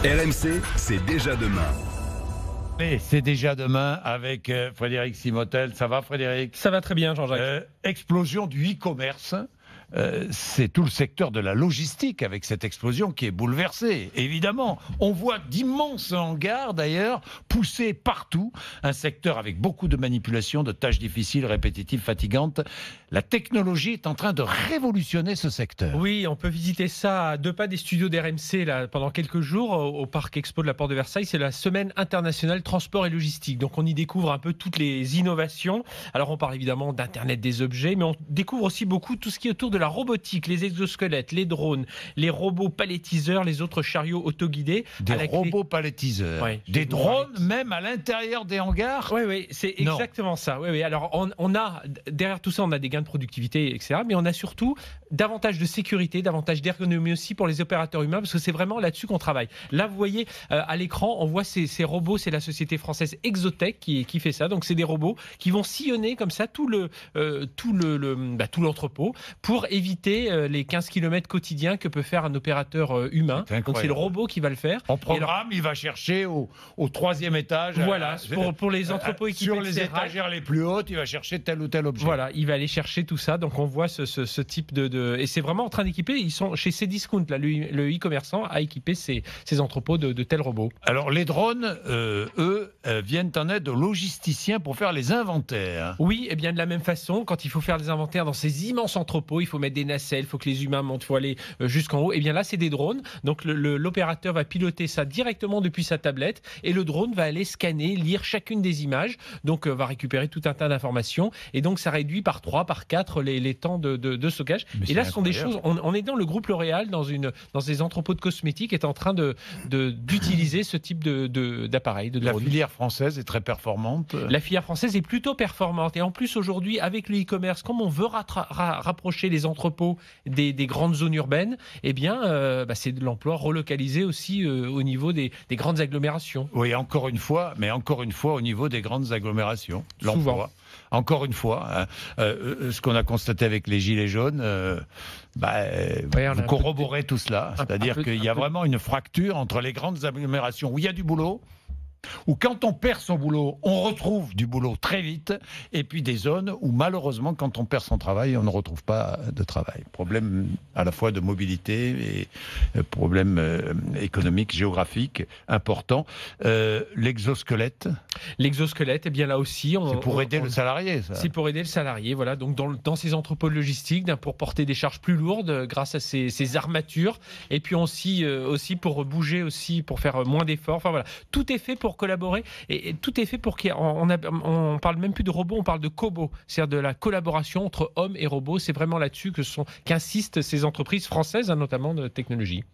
RMC, c'est déjà demain. Et c'est déjà demain avec Frédéric Simotel. Ça va, Frédéric? Ça va très bien, Jean-Jacques. Explosion du e-commerce. C'est tout le secteur de la logistique avec cette explosion qui est bouleversée. Évidemment, on voit d'immenses hangars d'ailleurs poussés partout. Un secteur avec beaucoup de manipulations, de tâches difficiles, répétitives, fatigantes. La technologie est en train de révolutionner ce secteur. Oui, on peut visiter ça à 2 pas des studios d'RMC là, pendant quelques jours au Parc Expo de la Porte de Versailles. C'est la Semaine internationale transport et logistique. Donc on y découvre un peu toutes les innovations. Alors on parle évidemment d'Internet des objets, mais on découvre aussi beaucoup tout ce qui est autour de la robotique, les exosquelettes, les drones, les robots palettiseurs, les autres chariots autoguidés. Des robots palettiseurs, ouais, des drones même à l'intérieur des hangars. Oui, c'est exactement ça. Oui. Alors on a derrière tout ça, on a des gains de productivité, etc. Mais on a surtout davantage de sécurité, davantage d'ergonomie aussi pour les opérateurs humains, parce que c'est vraiment là-dessus qu'on travaille. Là, vous voyez à l'écran, on voit ces robots. C'est la société française Exotech qui fait ça. Donc c'est des robots qui vont sillonner comme ça tout l'entrepôt pour éviter les 15 km quotidiens que peut faire un opérateur humain. Donc c'est le robot qui va le faire. En programme, il va chercher au 3e étage. Voilà, pour les entrepôts équipés. Sur les étagères les plus hautes, il va chercher tel ou tel objet. Voilà, il va aller chercher tout ça. Donc on voit ce type de... Et c'est vraiment en train d'équiper. Ils sont chez Cdiscount, là, le e-commerçant a équipé ses entrepôts de tels robots. Alors les drones, eux, viennent en aide aux logisticiens pour faire les inventaires. Oui, et bien de la même façon, quand il faut faire des inventaires dans ces immenses entrepôts, il faut mettre des nacelles, il faut que les humains montent, il faut aller jusqu'en haut. Et bien là, c'est des drones. Donc l'opérateur va piloter ça directement depuis sa tablette et le drone va aller scanner, lire chacune des images. Donc va récupérer tout un tas d'informations. Et donc ça réduit par 3, par 4 les temps de stockage. Et là, ce sont des choses... On est dans le groupe L'Oréal, dans des entrepôts de cosmétiques, est en train d'utiliser ce type d'appareil, de drone. La filière française est très performante. La filière française est plutôt performante. Et en plus, aujourd'hui, avec le e-commerce, comme on veut rapprocher les entrepôts des grandes zones urbaines, eh bien, c'est de l'emploi relocalisé aussi au niveau des grandes agglomérations. Oui, encore une fois, au niveau des grandes agglomérations. Souvent. Encore une fois, ce qu'on a constaté avec les Gilets jaunes, vous corroborez tout cela. C'est-à-dire qu'il y a vraiment une fracture entre les grandes agglomérations où il y a du boulot, où quand on perd son boulot, on retrouve du boulot très vite, et puis des zones où malheureusement, quand on perd son travail, on ne retrouve pas de travail. Problème à la fois de mobilité et problème économique, géographique important. L'exosquelette, eh bien là aussi... c'est pour aider le salarié, ça. C'est pour aider le salarié, voilà. Donc dans ces entrepôts logistiques, pour porter des charges plus lourdes grâce à ces armatures, et puis aussi pour bouger, aussi pour faire moins d'efforts. Enfin voilà, tout est fait pour collaborer et tout est fait pour on parle même plus de robots, on parle de cobots, c'est-à-dire de la collaboration entre hommes et robots. C'est vraiment là-dessus qu'insistent ces entreprises françaises, notamment de technologie.